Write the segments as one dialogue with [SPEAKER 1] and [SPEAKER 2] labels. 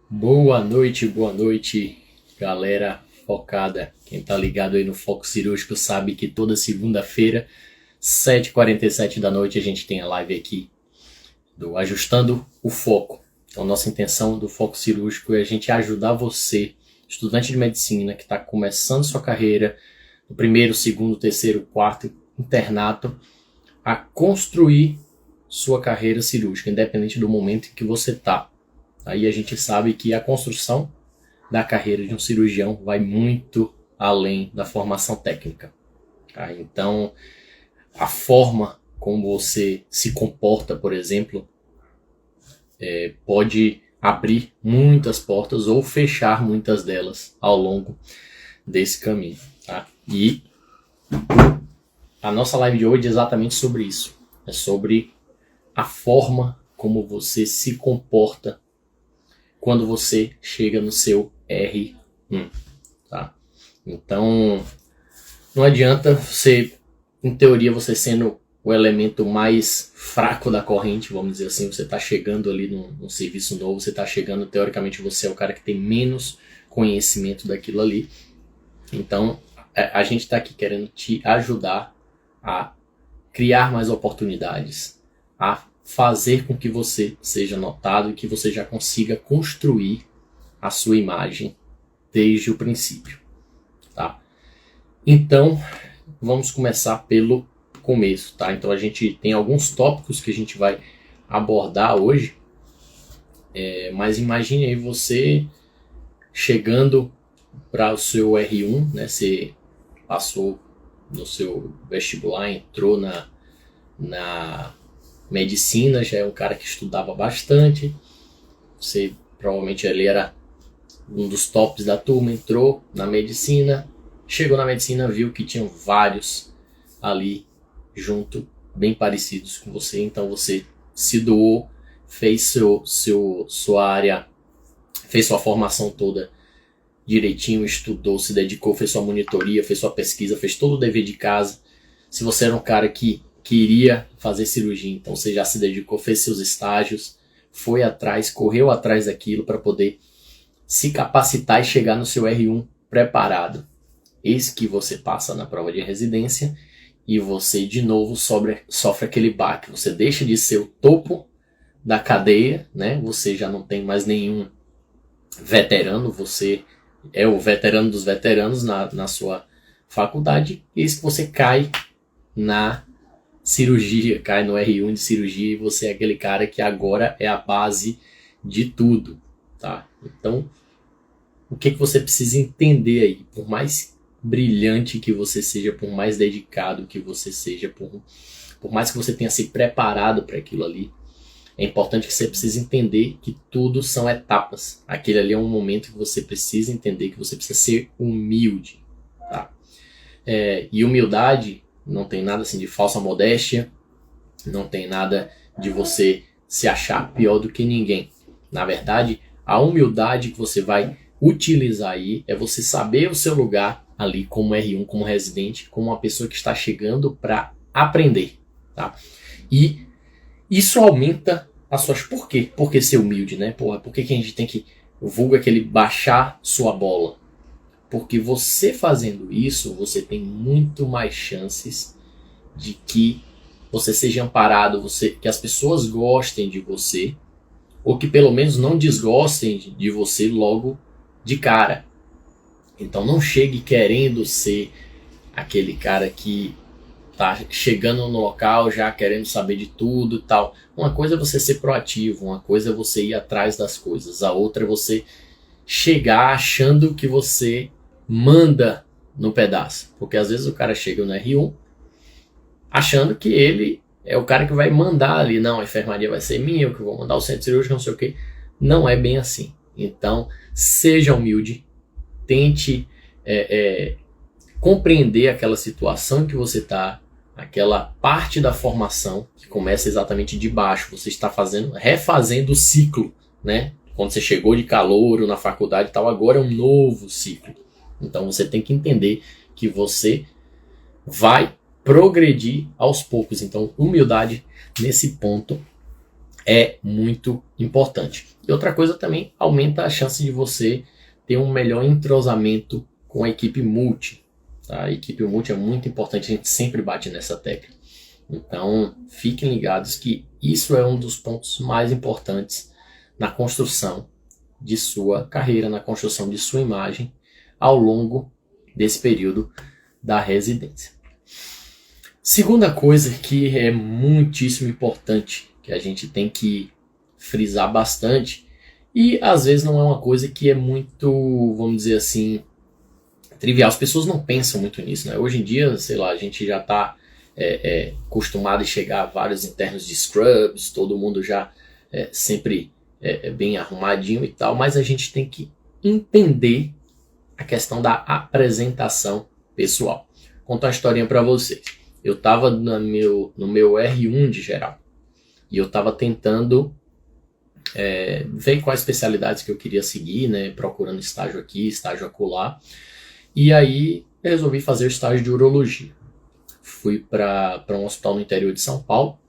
[SPEAKER 1] Boa noite, galera focada. Quem tá ligado aí no Foco Cirúrgico sabe que toda segunda-feira, 7h47 da noite, a gente tem a live aqui do Ajustando o Foco. Então, nossa intenção do Foco Cirúrgico é a gente ajudar você, estudante de medicina, que está começando sua carreira, no primeiro, segundo, terceiro, quarto internato, a construir sua carreira cirúrgica, independente do momento em que você está. Aí a gente sabe que a construção da carreira de um cirurgião vai muito além da formação técnica. Tá? Então, a forma como você se comporta, por exemplo, pode abrir muitas portas ou fechar muitas delas ao longo desse caminho. Tá? E a nossa live de hoje é exatamente sobre isso. É sobre a forma como você se comporta quando você chega no seu R1, tá? Então, não adianta você, em teoria, você sendo o elemento mais fraco da corrente, vamos dizer assim, você está chegando ali num serviço novo, você está chegando, teoricamente, você é o cara que tem menos conhecimento daquilo ali. Então, a gente está aqui querendo te ajudar a criar mais oportunidades, a fazer com que você seja notado e que você já consiga construir a sua imagem desde o princípio, tá? Então, vamos começar pelo começo, tá? Então, a gente tem alguns tópicos que a gente vai abordar hoje, mas imagine aí você chegando para o seu R1, né? Você passou no seu vestibular, entrou na medicina, já é um cara que estudava bastante, você provavelmente ele era um dos tops da turma, entrou na medicina, chegou na medicina, viu que tinham vários ali junto, bem parecidos com você, então você se doou, fez sua área, fez sua formação toda direitinho, estudou, se dedicou, fez sua monitoria, fez sua pesquisa, fez todo o dever de casa. Se você era um cara que queria fazer cirurgia, então você já se dedicou, fez seus estágios, foi atrás, correu atrás daquilo para poder se capacitar e chegar no seu R1 preparado. Eis que você passa na prova de residência e você de novo sofre aquele baque. Você deixa de ser o topo da cadeia, né? Você já não tem mais nenhum veterano, você é o veterano dos veteranos na sua faculdade. Eis que você cai na cirurgia, cai no R1 de cirurgia e você é aquele cara que agora é a base de tudo, tá? Então, o que você precisa entender aí? Por mais brilhante que você seja, por mais dedicado que você seja, por mais que você tenha se preparado para aquilo ali, é importante que você precise entender que tudo são etapas. Aquele ali é um momento que você precisa entender, que você precisa ser humilde, tá? E humildade não tem nada assim de falsa modéstia, não tem nada de você se achar pior do que ninguém. Na verdade, a humildade que você vai utilizar aí é você saber o seu lugar ali como R1, como residente, como uma pessoa que está chegando para aprender, tá? E isso aumenta as suas... Por quê? Por que ser humilde, né? Porra, por que a gente tem que... vulga aquele baixar sua bola? Porque você fazendo isso, você tem muito mais chances de que você seja amparado, que as pessoas gostem de você, ou que pelo menos não desgostem de você logo de cara. Então não chegue querendo ser aquele cara que tá chegando no local já querendo saber de tudo e tal. Uma coisa é você ser proativo, uma coisa é você ir atrás das coisas, a outra é você chegar achando que você manda no pedaço. Porque às vezes o cara chega no R1 achando que ele é o cara que vai mandar ali. Não, a enfermaria vai ser minha, eu que vou mandar o centro cirúrgico, não sei o que. Não é bem assim. Então, seja humilde, tente compreender aquela situação que você está, aquela parte da formação que começa exatamente de baixo. Você está refazendo o ciclo, né? Quando você chegou de calouro na faculdade e tal, agora é um novo ciclo. Então você tem que entender que você vai progredir aos poucos. Então, humildade nesse ponto é muito importante. E outra coisa também, aumenta a chance de você ter um melhor entrosamento com a equipe multi. Tá? A equipe multi é muito importante, a gente sempre bate nessa tecla. Então, fiquem ligados que isso é um dos pontos mais importantes na construção de sua carreira, na construção de sua imagem ao longo desse período da residência. Segunda coisa que é muitíssimo importante, que a gente tem que frisar bastante, e às vezes não é uma coisa que é muito, vamos dizer assim, trivial. As pessoas não pensam muito nisso, né? Hoje em dia, sei lá, a gente já está acostumado a chegar a vários internos de scrubs, todo mundo já sempre bem arrumadinho e tal, mas a gente tem que entender a questão da apresentação pessoal. Vou contar uma historinha para vocês. Eu estava no meu R1 de geral e eu estava tentando ver quais especialidades que eu queria seguir, né? Procurando estágio aqui, estágio acolá. E aí eu resolvi fazer o estágio de urologia. Fui para um hospital no interior de São Paulo.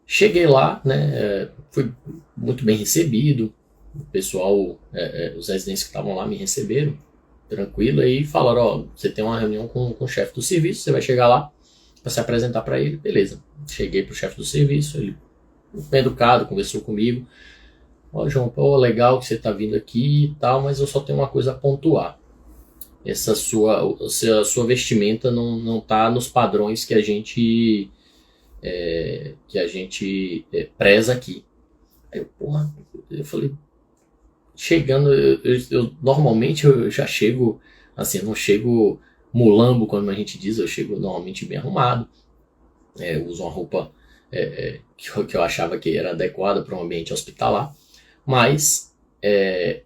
[SPEAKER 1] Cheguei lá, né? Fui muito bem recebido. O pessoal, os residentes que estavam lá me receberam tranquilo e falaram: ó, você tem uma reunião com o chefe do serviço, você vai chegar lá para se apresentar para ele. Beleza. Cheguei pro chefe do serviço, ele bem educado, conversou comigo. Ó, João, pô, legal que você tá vindo aqui e tal, mas eu só tenho uma coisa a pontuar. Essa sua vestimenta não tá nos padrões que a gente preza aqui. Aí eu falei, chegando, eu normalmente eu já chego, assim, eu não chego mulambo, como a gente diz, eu chego normalmente bem arrumado, uso uma roupa que eu achava que era adequada para um ambiente hospitalar, mas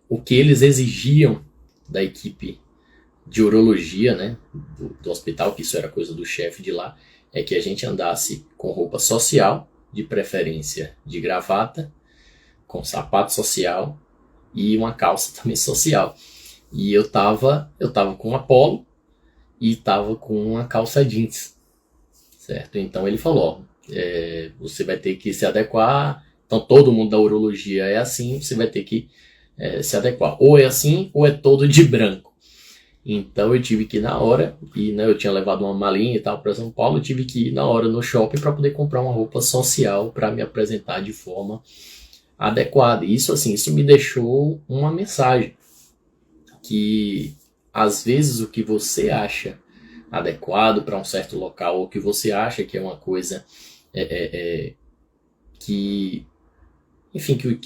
[SPEAKER 1] o que eles exigiam da equipe de urologia, né, do hospital, que isso era coisa do chefe de lá, é que a gente andasse com roupa social, de preferência de gravata, com sapato social e uma calça também social. E eu tava com uma polo e tava com uma calça jeans, certo? Então ele falou, ó, você vai ter que se adequar, então todo mundo da urologia é assim, você vai ter que se adequar. Ou é assim, ou é todo de branco. Então eu tive que ir na hora, e né, eu tinha levado uma malinha e tal para São Paulo, eu tive que ir na hora no shopping para poder comprar uma roupa social para me apresentar de forma adequada. E isso me deixou uma mensagem, que às vezes o que você acha adequado para um certo local, ou que você acha que é uma coisa que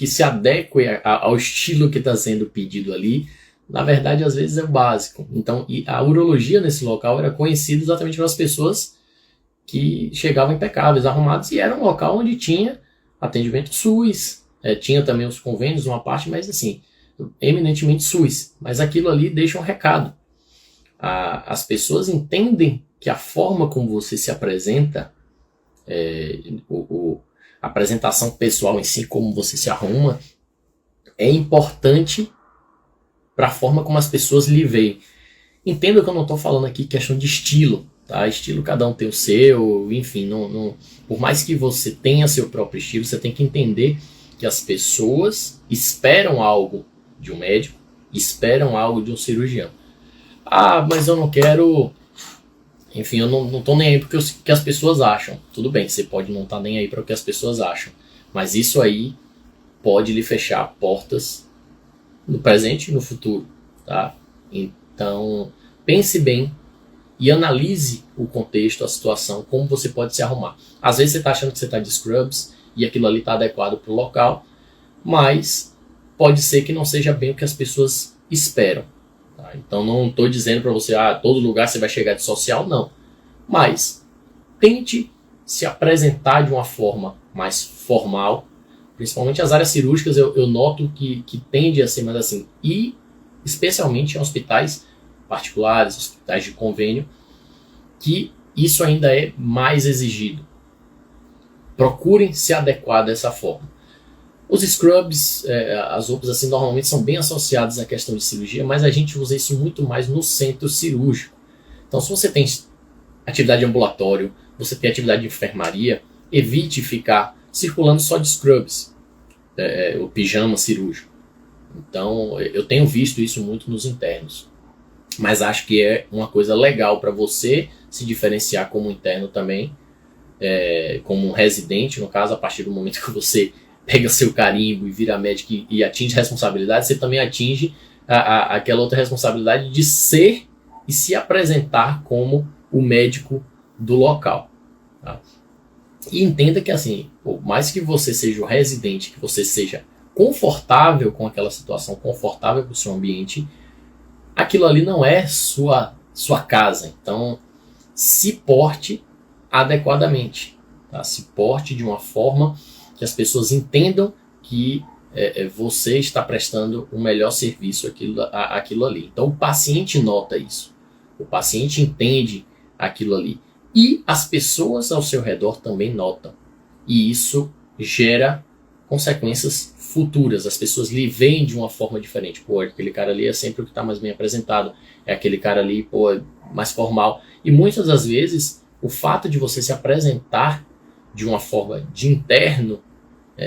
[SPEAKER 1] se adeque ao estilo que está sendo pedido ali, na verdade, às vezes é o básico. Então, e a urologia nesse local era conhecida exatamente pelas pessoas que chegavam impecáveis, arrumados, e era um local onde tinha atendimento SUS, tinha também os convênios, uma parte, mas assim, eminentemente SUS. Mas aquilo ali deixa um recado. As pessoas entendem que a forma como você se apresenta, a apresentação pessoal em si, como você se arruma, é importante para a forma como as pessoas lhe veem. Entenda que eu não estou falando aqui questão de estilo, tá? Estilo, cada um tem o seu, enfim, por mais que você tenha seu próprio estilo, você tem que entender que as pessoas esperam algo de um médico, esperam algo de um cirurgião. Ah, mas eu não quero... Enfim, eu não estou nem aí para o que as pessoas acham. Tudo bem, você pode não estar nem aí para o que as pessoas acham, mas isso aí pode lhe fechar portas no presente e no futuro, tá? Então, pense bem e analise o contexto, a situação, como você pode se arrumar. Às vezes você está achando que você está de scrubs e aquilo ali está adequado para o local, mas pode ser que não seja bem o que as pessoas esperam. Tá? Então, não estou dizendo para você, todo lugar você vai chegar de social, não. Mas tente se apresentar de uma forma mais formal. Principalmente as áreas cirúrgicas, eu noto que tende a ser mais assim. E especialmente em hospitais particulares, hospitais de convênio, que isso ainda é mais exigido. Procurem se adequar dessa forma. Os scrubs, as roupas assim, normalmente são bem associadas à questão de cirurgia, mas a gente usa isso muito mais no centro cirúrgico. Então, se você tem atividade de ambulatório, você tem atividade de enfermaria, evite ficar circulando só de scrubs, o pijama cirúrgico. Então, eu tenho visto isso muito nos internos. Mas acho que é uma coisa legal para você se diferenciar como interno também, como um residente, no caso, a partir do momento que você pega seu carimbo e vira médico e atinge responsabilidade, você também atinge aquela outra responsabilidade de ser e se apresentar como o médico do local. Tá? E entenda que, assim, por mais que você seja o residente, que você seja confortável com aquela situação, confortável com o seu ambiente, aquilo ali não é sua casa. Então, se porte adequadamente. Tá? Se porte de uma forma que as pessoas entendam que você está prestando o melhor serviço àquilo ali. Então, o paciente nota isso. O paciente entende aquilo ali. E as pessoas ao seu redor também notam. E isso gera consequências futuras. As pessoas lhe veem de uma forma diferente. Pô, aquele cara ali é sempre o que está mais bem apresentado. É aquele cara ali, pô, é mais formal. E muitas das vezes, o fato de você se apresentar de uma forma de interno,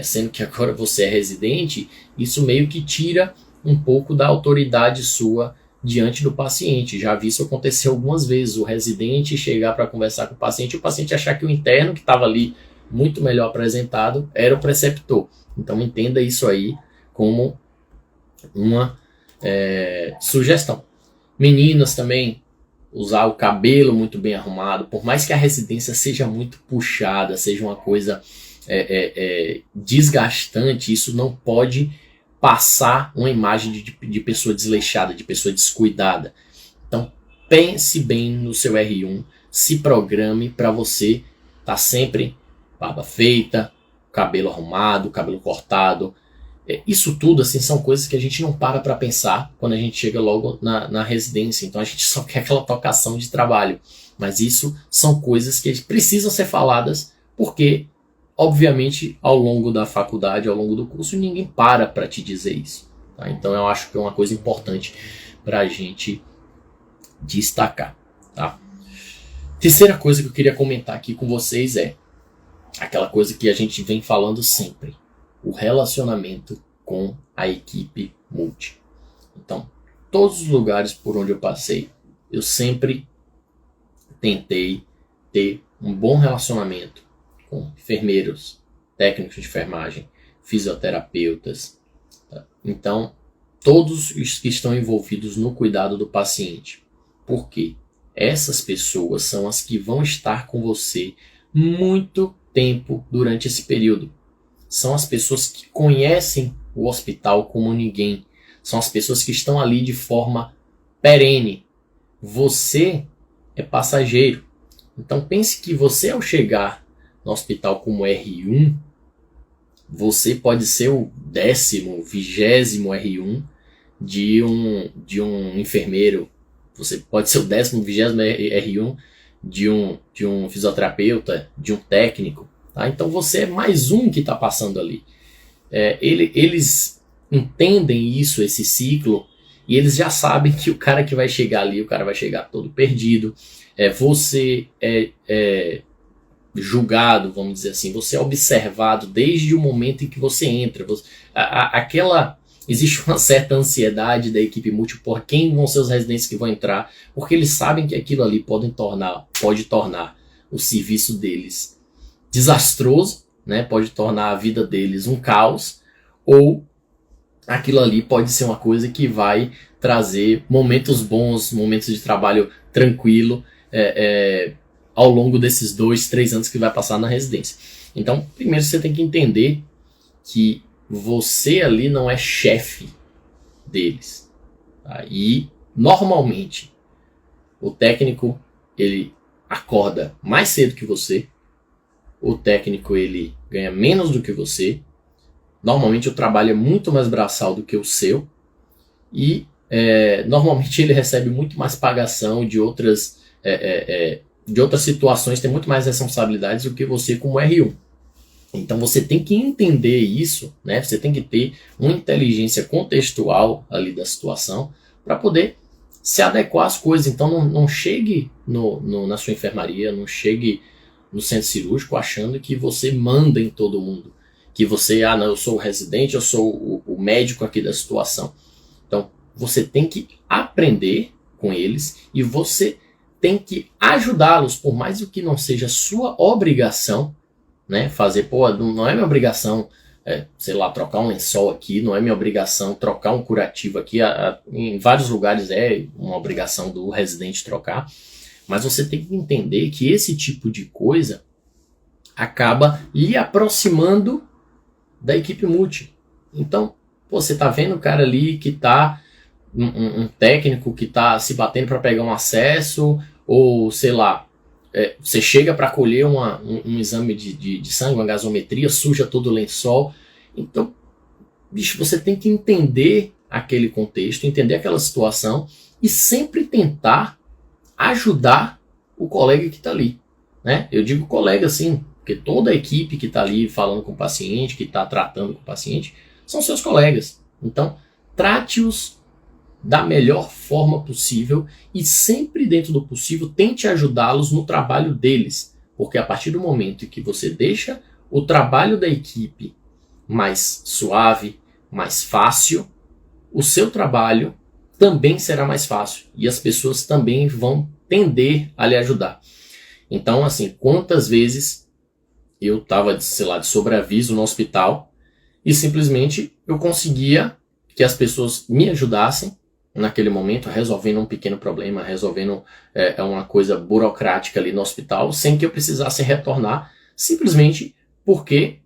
[SPEAKER 1] sendo que agora você é residente, isso meio que tira um pouco da autoridade sua diante do paciente. Já vi isso acontecer algumas vezes. O residente chegar para conversar com o paciente achar que o interno, que estava ali muito melhor apresentado, era o preceptor. Então entenda isso aí como uma sugestão. Meninas também, usar o cabelo muito bem arrumado, por mais que a residência seja muito puxada, seja uma coisa desgastante, isso não pode passar uma imagem de pessoa desleixada, de pessoa descuidada. Então pense bem no seu R1, se programe para você estar sempre barba feita, cabelo arrumado, cabelo cortado. Isso tudo assim, são coisas que a gente não para pensar quando a gente chega logo na residência. Então a gente só quer aquela tocação de trabalho. Mas isso são coisas que precisam ser faladas, porque, obviamente, ao longo da faculdade, ao longo do curso, ninguém para te dizer isso. Tá? Então eu acho que é uma coisa importante para a gente destacar. Tá? Terceira coisa que eu queria comentar aqui com vocês é aquela coisa que a gente vem falando sempre: o relacionamento com a equipe multi. Então, todos os lugares por onde eu passei, eu sempre tentei ter um bom relacionamento com enfermeiros, técnicos de enfermagem, fisioterapeutas. Tá? Então, todos os que estão envolvidos no cuidado do paciente. Por quê? Essas pessoas são as que vão estar com você muito tempo durante esse período. São as pessoas que conhecem o hospital como ninguém. São as pessoas que estão ali de forma perene. Você é passageiro. Então pense que você, ao chegar no hospital como R1, você pode ser o 10º, 20º R1 de um enfermeiro. Você pode ser o 10º, 20º R1 de um fisioterapeuta, de um técnico. Tá? Então você é mais um que está passando ali. Eles entendem isso, esse ciclo, e eles já sabem que o cara que vai chegar ali, o cara vai chegar todo perdido. Você é julgado, vamos dizer assim, você é observado desde o momento em que você entra. Existe uma certa ansiedade da equipe multi por quem vão ser os residentes que vão entrar, porque eles sabem que aquilo ali pode tornar o serviço deles desastroso, né? Pode tornar a vida deles um caos, ou aquilo ali pode ser uma coisa que vai trazer momentos bons, momentos de trabalho tranquilo ao longo desses 2, 3 anos que vai passar na residência. Então, primeiro você tem que entender que você ali não é chefe deles. Tá? E, normalmente, o técnico ele acorda mais cedo que você, o técnico ele ganha menos do que você, normalmente o trabalho é muito mais braçal do que o seu, e normalmente ele recebe muito mais pagação de outras situações, tem muito mais responsabilidades do que você como R1. Então você tem que entender isso, né? Você tem que ter uma inteligência contextual ali da situação para poder se adequar às coisas. Então não chegue na sua enfermaria, não chegue no centro cirúrgico achando que você manda em todo mundo. Que você, não, eu sou o residente, eu sou o médico aqui da situação. Então, você tem que aprender com eles e você tem que ajudá-los, por mais que não seja sua obrigação, né? Fazer, não é minha obrigação, sei lá, trocar um lençol aqui, não é minha obrigação trocar um curativo aqui. Em vários lugares é uma obrigação do residente trocar, mas você tem que entender que esse tipo de coisa acaba lhe aproximando da equipe multi. Então, você tá vendo o cara ali que tá um técnico que tá se batendo para pegar um acesso, ou sei lá, você chega para colher um exame de sangue, uma gasometria, suja todo o lençol. Então, bicho, você tem que entender aquele contexto, entender aquela situação e sempre tentar ajudar o colega que está ali, né? Eu digo colega assim, porque toda a equipe que está ali falando com o paciente, que está tratando com o paciente, são seus colegas. Então, trate-os da melhor forma possível e sempre dentro do possível tente ajudá-los no trabalho deles, porque a partir do momento em que você deixa o trabalho da equipe mais suave, mais fácil, o seu trabalho também será mais fácil e as pessoas também vão tender a lhe ajudar. Então, assim, quantas vezes eu estava, sei lá, de sobreaviso no hospital e simplesmente eu conseguia que as pessoas me ajudassem naquele momento, resolvendo um pequeno problema, resolvendo uma coisa burocrática ali no hospital, sem que eu precisasse retornar, simplesmente porque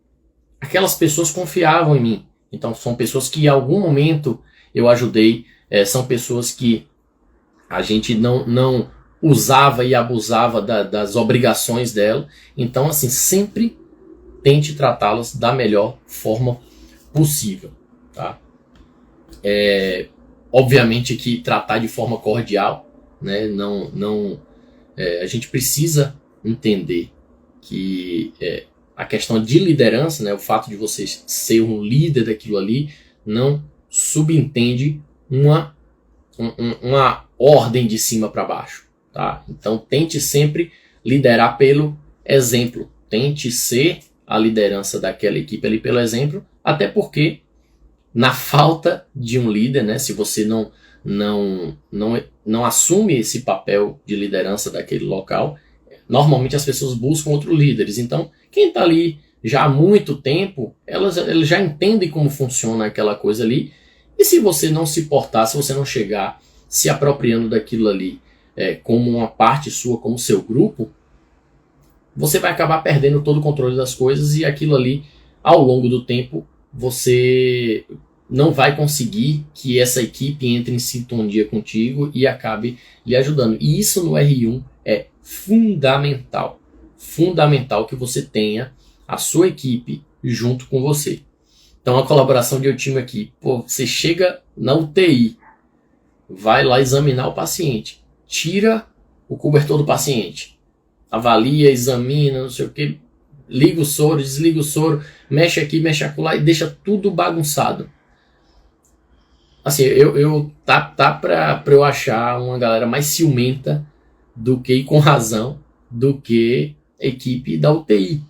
[SPEAKER 1] aquelas pessoas confiavam em mim. Então são pessoas que em algum momento eu ajudei, são pessoas que a gente não usava e abusava das obrigações dela. Então, assim, sempre tente tratá-las da melhor forma possível, tá? Obviamente que tratar de forma cordial, né? A gente precisa entender que a questão de liderança, né? O fato de você ser um líder daquilo ali, não subentende uma ordem de cima para baixo, tá? Então tente sempre liderar pelo exemplo, tente ser a liderança daquela equipe ali pelo exemplo, até porque na falta de um líder, né, se você não assume esse papel de liderança daquele local, normalmente as pessoas buscam outros líderes. Então, quem está ali já há muito tempo, elas já entendem como funciona aquela coisa ali. E se você não se portar, se você não chegar se apropriando daquilo ali como uma parte sua, como seu grupo, você vai acabar perdendo todo o controle das coisas e aquilo ali, ao longo do tempo, você não vai conseguir que essa equipe entre em sintonia contigo e acabe lhe ajudando. E isso no R1 é fundamental. Fundamental que você tenha a sua equipe junto com você. Então a colaboração de time aqui, você chega na UTI, vai lá examinar o paciente, tira o cobertor do paciente, avalia, examina, não sei o que, liga o soro, desliga o soro, mexe aqui, mexe acolá e deixa tudo bagunçado. Assim, tá pra eu achar uma galera mais ciumenta do que, e com razão, do que a equipe da UTI.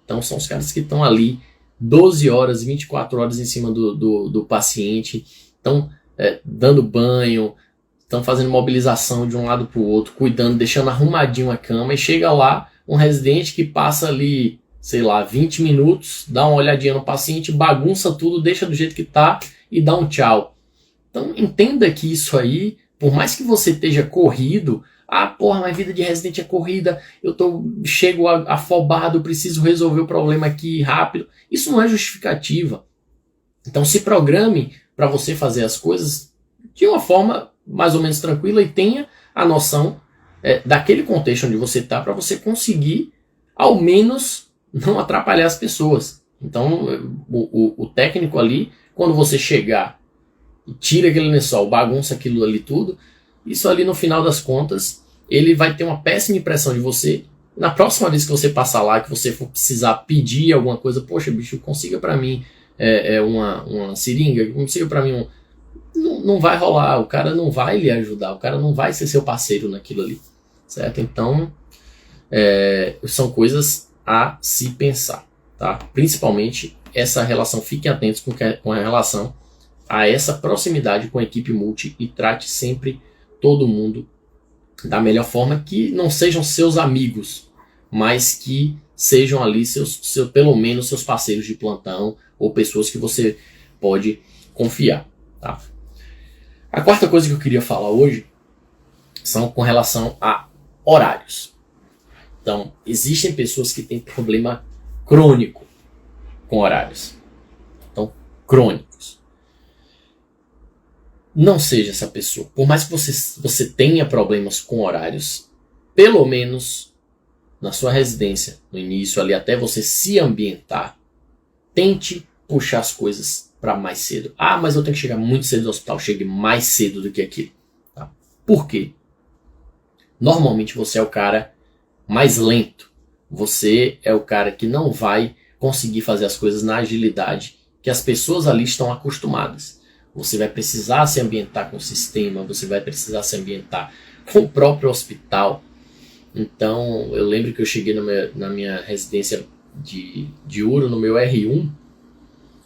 [SPEAKER 1] Então são os caras que estão ali 12 horas, 24 horas em cima do paciente, estão dando banho, estão fazendo mobilização de um lado para o outro, cuidando, deixando arrumadinho a cama, e chega lá um residente que passa ali, sei lá, 20 minutos, dá uma olhadinha no paciente, bagunça tudo, deixa do jeito que tá e dá um tchau. Então entenda que isso aí, por mais que você esteja corrido, mas vida de residente é corrida, chego afobado, preciso resolver o problema aqui rápido. Isso não é justificativa. Então se programe para você fazer as coisas de uma forma mais ou menos tranquila e tenha a noção daquele contexto onde você está, para você conseguir, ao menos, não atrapalhar as pessoas. Então o técnico ali, quando você chegar e tira aquele lençol, bagunça aquilo ali tudo, isso ali no final das contas, ele vai ter uma péssima impressão de você. Na próxima vez que você passar lá, que você for precisar pedir alguma coisa, poxa bicho, consiga pra mim uma seringa, consiga pra mim não vai rolar, o cara não vai lhe ajudar, o cara não vai ser seu parceiro naquilo ali, certo? Então, são coisas a se pensar, tá? Principalmente essa relação, fiquem atentos com a relação a essa proximidade com a equipe multi e trate sempre todo mundo da melhor forma, que não sejam seus amigos, mas que sejam ali pelo menos seus parceiros de plantão ou pessoas que você pode confiar, tá? A quarta coisa que eu queria falar hoje são com relação a horários. Então, existem pessoas que têm problema crônico com horários. Então, crônicos. Não seja essa pessoa. Por mais que você tenha problemas com horários, pelo menos na sua residência, no início ali, até você se ambientar, tente puxar as coisas para mais cedo. Ah, mas eu tenho que chegar muito cedo no hospital. Chegue mais cedo do que aquilo. Tá? Por quê? Normalmente você é o cara mais lento. Você é o cara que não vai conseguir fazer as coisas na agilidade que as pessoas ali estão acostumadas. Você vai precisar se ambientar com o sistema, você vai precisar se ambientar com o próprio hospital. Então, eu lembro que eu cheguei na minha residência de Uro, no meu R1,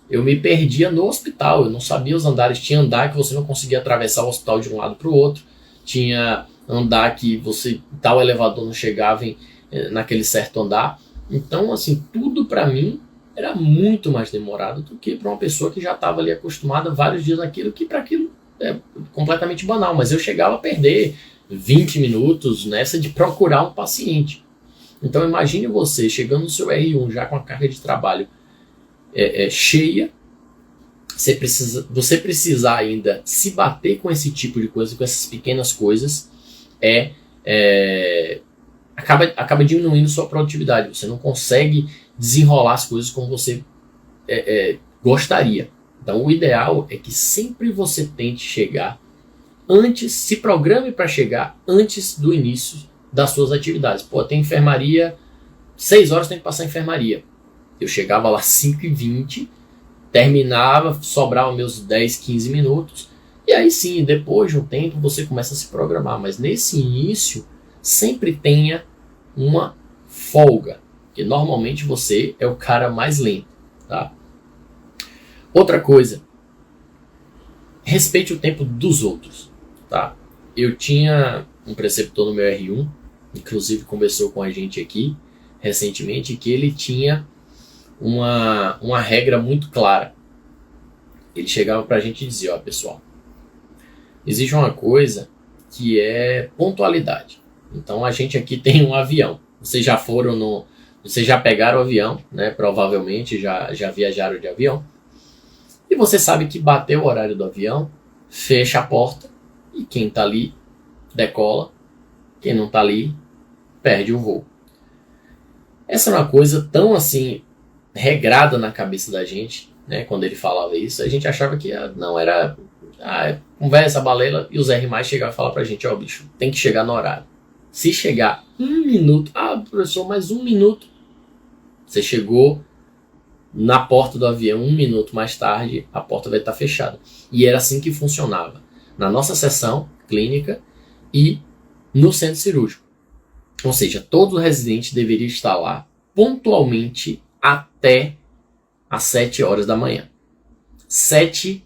[SPEAKER 1] eu me perdia no hospital, eu não sabia os andares. Tinha andar que você não conseguia atravessar o hospital de um lado para o outro, tinha andar que tal elevador não chegava naquele certo andar. Então, assim, tudo para mim era muito mais demorado do que para uma pessoa que já estava ali acostumada vários dias naquilo, que para aquilo é completamente banal. Mas eu chegava a perder 20 minutos nessa de procurar um paciente. Então imagine você chegando no seu R1 já com a carga de trabalho cheia, você precisar ainda se bater com esse tipo de coisa, com essas pequenas coisas, acaba diminuindo sua produtividade. Você não consegue desenrolar as coisas como você gostaria. Então o ideal é que sempre você tente chegar antes, se programe para chegar antes do início das suas atividades. Pô, tem enfermaria, 6 horas tem que passar a enfermaria. Eu chegava lá 5h20, terminava, sobrava meus 10, 15 minutos, e aí sim, depois de um tempo, você começa a se programar. Mas nesse início, sempre tenha uma folga, porque normalmente você é o cara mais lento, tá? Outra coisa, respeite o tempo dos outros, tá? Eu tinha um preceptor no meu R1, inclusive conversou com a gente aqui recentemente, que ele tinha uma regra muito clara. Ele chegava pra gente e dizia: ó, pessoal, existe uma coisa que é pontualidade. Então a gente aqui tem um avião. Vocês já pegaram o avião, né? Provavelmente já viajaram de avião. E você sabe que bateu o horário do avião, fecha a porta, e quem tá ali decola, quem não tá ali perde o voo. Essa é uma coisa tão assim regrada na cabeça da gente, né? Quando ele falava isso, a gente achava que não era conversa, balela, e os R+ chegavam e falavam pra gente: ó, bicho, tem que chegar no horário. Se chegar 1 minuto, professor, mais 1 minuto, você chegou na porta do avião 1 minuto mais tarde, a porta vai estar fechada. E era assim que funcionava na nossa sessão clínica e no centro cirúrgico. Ou seja, todo residente deveria estar lá pontualmente até às 7 horas da manhã. 7h01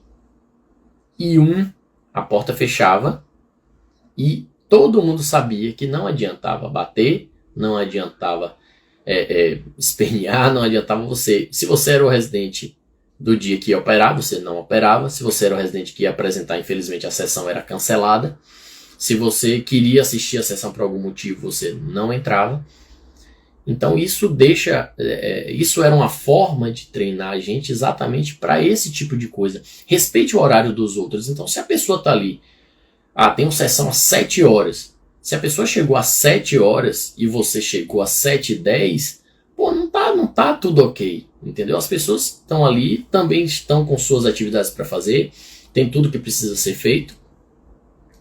[SPEAKER 1] a porta fechava e todo mundo sabia que não adiantava bater, não adiantava espernear, não adiantava você. Se você era o residente do dia que ia operar, você não operava. Se você era o residente que ia apresentar, infelizmente a sessão era cancelada. Se você queria assistir a sessão por algum motivo, você não entrava. Então isso era uma forma de treinar a gente exatamente para esse tipo de coisa. Respeite o horário dos outros. Então se a pessoa está ali, tem uma sessão às 7 horas. Se a pessoa chegou às 7 horas e você chegou às 7h10, não tá tudo ok, entendeu? As pessoas estão ali, também estão com suas atividades para fazer, tem tudo que precisa ser feito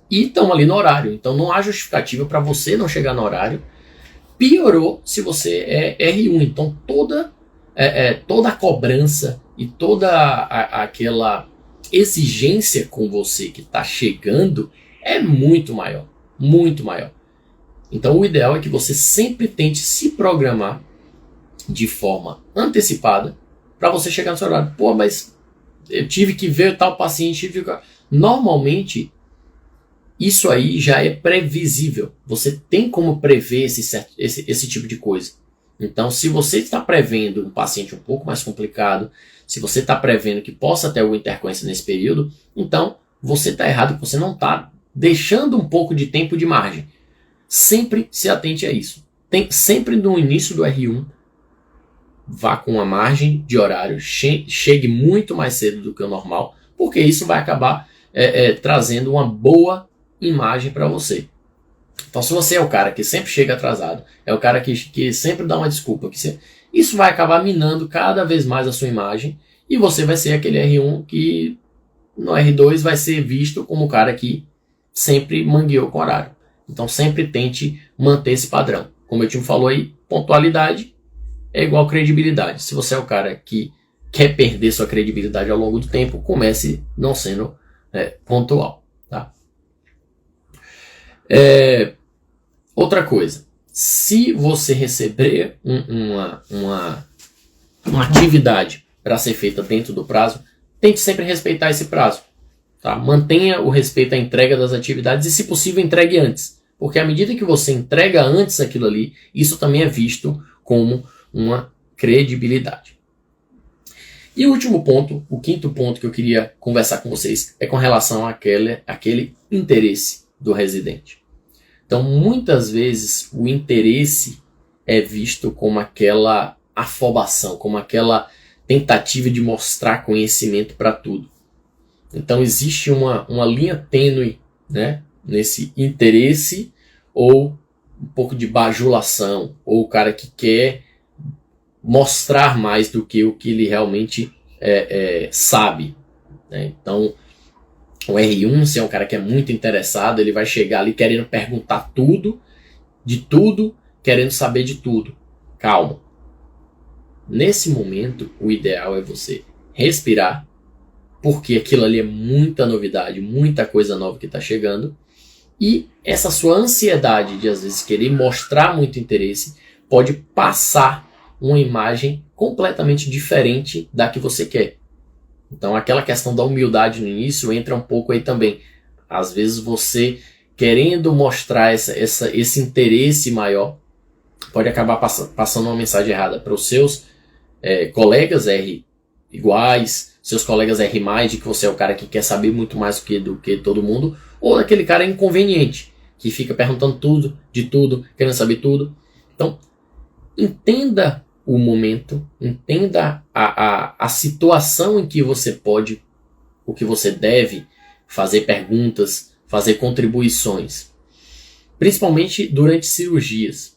[SPEAKER 1] e estão ali no horário. Então não há justificativa para você não chegar no horário. Piorou se você é R1. Então toda a cobrança e toda aquela exigência com você que está chegando é muito maior. Muito maior. Então o ideal é que você sempre tente se programar de forma antecipada para você chegar no seu horário. Pô, mas eu tive que ver tal paciente. Normalmente, isso aí já é previsível. Você tem como prever esse tipo de coisa. Então, se você está prevendo um paciente um pouco mais complicado, se você está prevendo que possa ter alguma intercorrência nesse período, então você está errado, você não está deixando um pouco de tempo de margem. Sempre se atente a isso. Sempre no início do R1, vá com uma margem de horário, chegue muito mais cedo do que o normal, porque isso vai acabar trazendo uma boa imagem para você. Então, se você é o cara que sempre chega atrasado, é o cara que sempre dá uma desculpa, isso vai acabar minando cada vez mais a sua imagem, e você vai ser aquele R1 que no R2 vai ser visto como o cara que sempre mangueou com horário. Então, sempre tente manter esse padrão. Como eu te falou aí, pontualidade é igual credibilidade. Se você é o cara que quer perder sua credibilidade ao longo do tempo, comece não sendo pontual. Tá? Outra coisa, se você receber uma atividade para ser feita dentro do prazo, tente sempre respeitar esse prazo. Tá? Mantenha o respeito à entrega das atividades e, se possível, entregue antes. Porque à medida que você entrega antes aquilo ali, isso também é visto como uma credibilidade. E o último ponto, o quinto ponto que eu queria conversar com vocês é com relação àquele interesse do residente. Então, muitas vezes, o interesse é visto como aquela afobação, como aquela tentativa de mostrar conhecimento para tudo. Então, existe uma linha tênue, né, nesse interesse ou um pouco de bajulação, ou o cara que quer mostrar mais do que o que ele realmente sabe. Né? Então, o R1, se é um cara que é muito interessado, ele vai chegar ali querendo perguntar tudo, de tudo, querendo saber de tudo. Calma. Nesse momento, o ideal é você respirar, porque aquilo ali é muita novidade, muita coisa nova que está chegando, e essa sua ansiedade de, às vezes, querer mostrar muito interesse pode passar uma imagem completamente diferente da que você quer. Então, aquela questão da humildade no início entra um pouco aí também. Às vezes, você querendo mostrar esse interesse maior, pode acabar passando uma mensagem errada para os seus colegas R iguais, seus colegas R+, de que você é o cara que quer saber muito mais do que todo mundo, ou aquele cara inconveniente, que fica perguntando tudo, de tudo, querendo saber tudo. Então, entenda o momento, entenda a situação em que você pode, o que você deve fazer perguntas, fazer contribuições, principalmente durante cirurgias.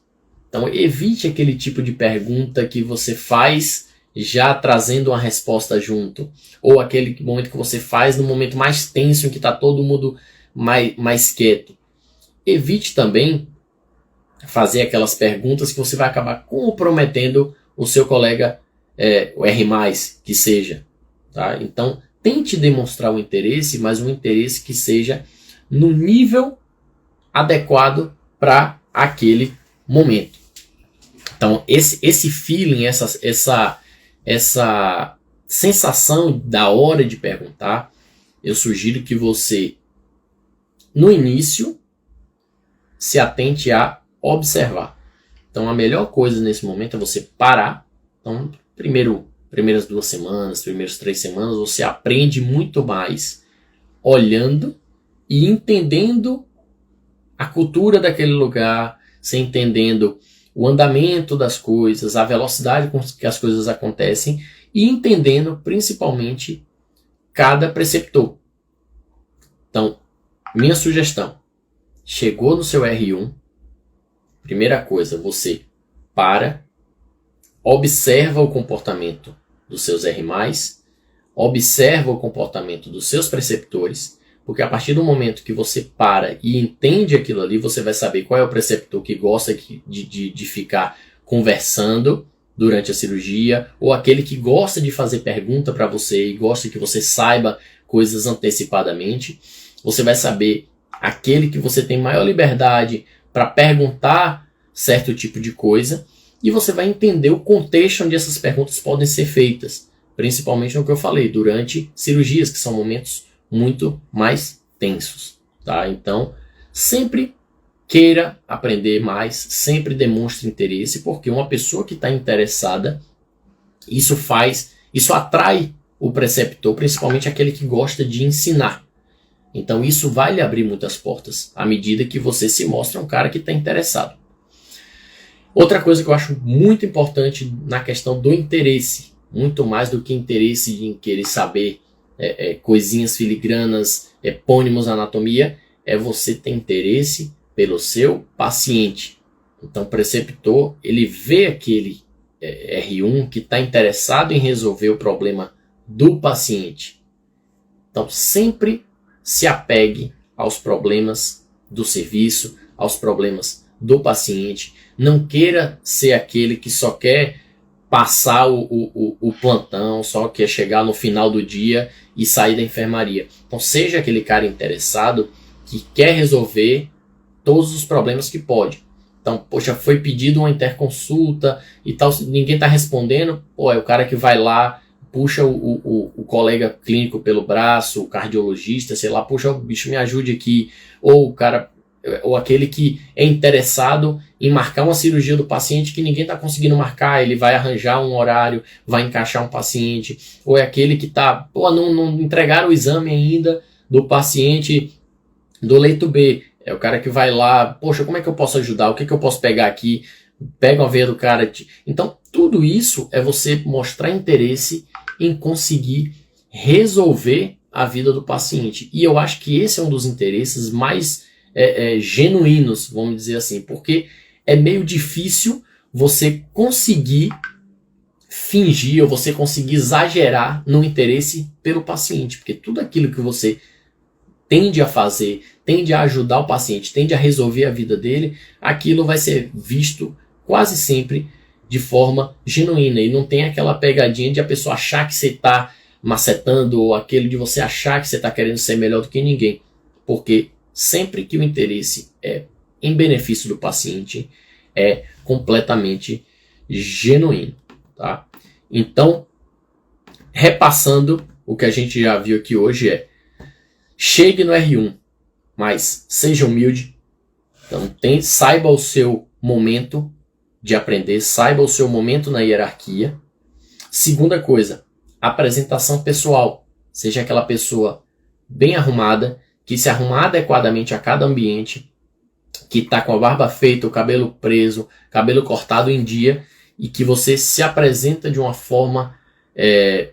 [SPEAKER 1] Então, evite aquele tipo de pergunta que você faz já trazendo uma resposta junto, ou aquele momento que você faz no momento mais tenso, em que está todo mundo mais quieto. Evite também fazer aquelas perguntas que você vai acabar comprometendo o seu colega, o R+, que seja. Tá? Então, tente demonstrar o interesse, mas um interesse que seja no nível adequado para aquele momento. Então, esse feeling, essa sensação da hora de perguntar, eu sugiro que você, no início, se atente a observar. Então, a melhor coisa nesse momento é você parar. Então, primeiras 2 semanas, primeiras 3 semanas, você aprende muito mais olhando e entendendo a cultura daquele lugar, você entendendo o andamento das coisas, a velocidade com que as coisas acontecem e entendendo principalmente cada preceptor. Então, minha sugestão, chegou no seu R1, primeira coisa, você para, observa o comportamento dos seus R+, observa o comportamento dos seus preceptores, porque a partir do momento que você para e entende aquilo ali, você vai saber qual é o preceptor que gosta de ficar conversando durante a cirurgia, ou aquele que gosta de fazer pergunta para você e gosta que você saiba coisas antecipadamente. Você vai saber aquele que você tem maior liberdade para perguntar certo tipo de coisa, e você vai entender o contexto onde essas perguntas podem ser feitas, principalmente no que eu falei, durante cirurgias, que são momentos muito mais tensos, tá? Então, sempre queira aprender mais, sempre demonstre interesse, porque uma pessoa que está interessada, isso atrai o preceptor, principalmente aquele que gosta de ensinar. Então isso vai lhe abrir muitas portas, à medida que você se mostra um cara que está interessado. Outra coisa que eu acho muito importante na questão do interesse, muito mais do que interesse em querer saber coisinhas filigranas, epônimos, anatomia, é você ter interesse pelo seu paciente. Então o preceptor, ele vê aquele R1 que está interessado em resolver o problema do paciente. Então sempre se apegue aos problemas do serviço, aos problemas do paciente. Não queira ser aquele que só quer passar o plantão, só quer chegar no final do dia e sair da enfermaria. Então seja aquele cara interessado que quer resolver todos os problemas que pode. Então, poxa, foi pedido uma interconsulta e tal, ninguém está respondendo, é o cara que vai lá, puxa o colega clínico pelo braço, o cardiologista, sei lá, puxa, o bicho, me ajude aqui. Ou aquele que é interessado em marcar uma cirurgia do paciente que ninguém está conseguindo marcar, ele vai arranjar um horário, vai encaixar um paciente. Ou é aquele que está, não entregaram o exame ainda do paciente do leito B. É o cara que vai lá, poxa, como é que eu posso ajudar? O que eu posso pegar aqui? Pega a veia do cara. Então, tudo isso é você mostrar interesse em conseguir resolver a vida do paciente. E eu acho que esse é um dos interesses mais genuínos, vamos dizer assim, porque é meio difícil você conseguir fingir ou você conseguir exagerar no interesse pelo paciente, porque tudo aquilo que você tende a fazer, tende a ajudar o paciente, tende a resolver a vida dele, aquilo vai ser visto quase sempre de forma genuína, e não tem aquela pegadinha de a pessoa achar que você está macetando, ou aquele de você achar que você está querendo ser melhor do que ninguém, porque sempre que o interesse é em benefício do paciente, é completamente genuíno, tá? Então, repassando, o que a gente já viu aqui hoje chegue no R1, mas seja humilde. Então saiba o seu momento de aprender, saiba o seu momento na hierarquia. Segunda coisa, apresentação pessoal. Seja aquela pessoa bem arrumada, que se arruma adequadamente a cada ambiente, que está com a barba feita, o cabelo preso, cabelo cortado em dia, e que você se apresenta de uma forma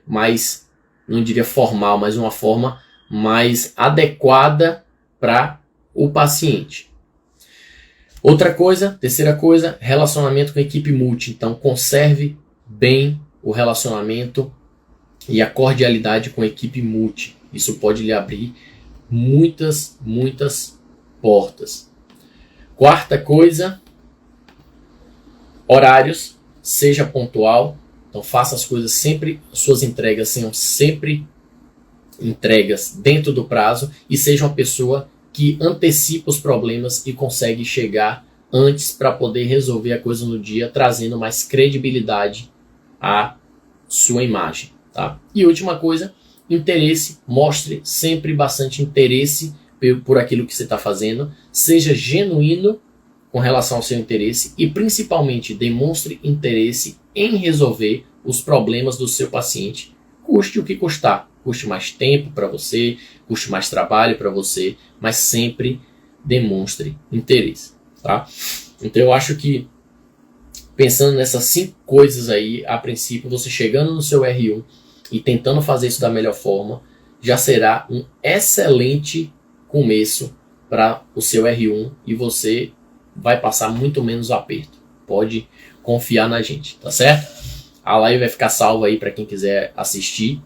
[SPEAKER 1] mais, não diria formal, mas uma forma mais adequada para o paciente. Outra coisa, terceira coisa, relacionamento com a equipe multi. Então, conserve bem o relacionamento e a cordialidade com a equipe multi. Isso pode lhe abrir muitas portas. Quarta coisa, horários, seja pontual. Então, faça as coisas sempre, suas entregas sejam sempre entregas dentro do prazo e seja uma pessoa que antecipa os problemas e consegue chegar antes para poder resolver a coisa no dia, trazendo mais credibilidade à sua imagem, tá? E última coisa, interesse. Mostre sempre bastante interesse por aquilo que você está fazendo, seja genuíno com relação ao seu interesse e principalmente demonstre interesse em resolver os problemas do seu paciente, custe o que custar. Custe mais tempo para você, custe mais trabalho para você, mas sempre demonstre interesse, tá? Então eu acho que, pensando nessas 5 coisas aí, a princípio, você chegando no seu R1 e tentando fazer isso da melhor forma, já será um excelente começo para o seu R1 e você vai passar muito menos aperto. Pode confiar na gente, tá certo? A live vai ficar salva aí para quem quiser assistir.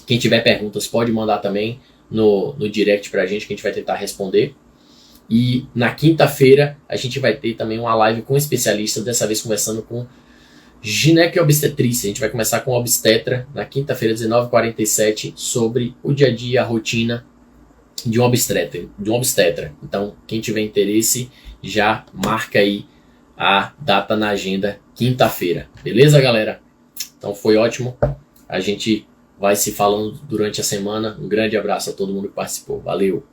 [SPEAKER 1] Quem tiver perguntas pode mandar também no direct pra gente, que a gente vai tentar responder. E na quinta-feira a gente vai ter também uma live com um especialista, dessa vez conversando com gineco e obstetrícia. A gente vai começar com obstetra na quinta-feira, 19h47, sobre o dia a dia, a rotina de um obstetra. Então, quem tiver interesse, já marca aí a data na agenda, quinta-feira. Beleza, galera? Então foi ótimo. A gente vai se falando durante a semana. Um grande abraço a todo mundo que participou. Valeu!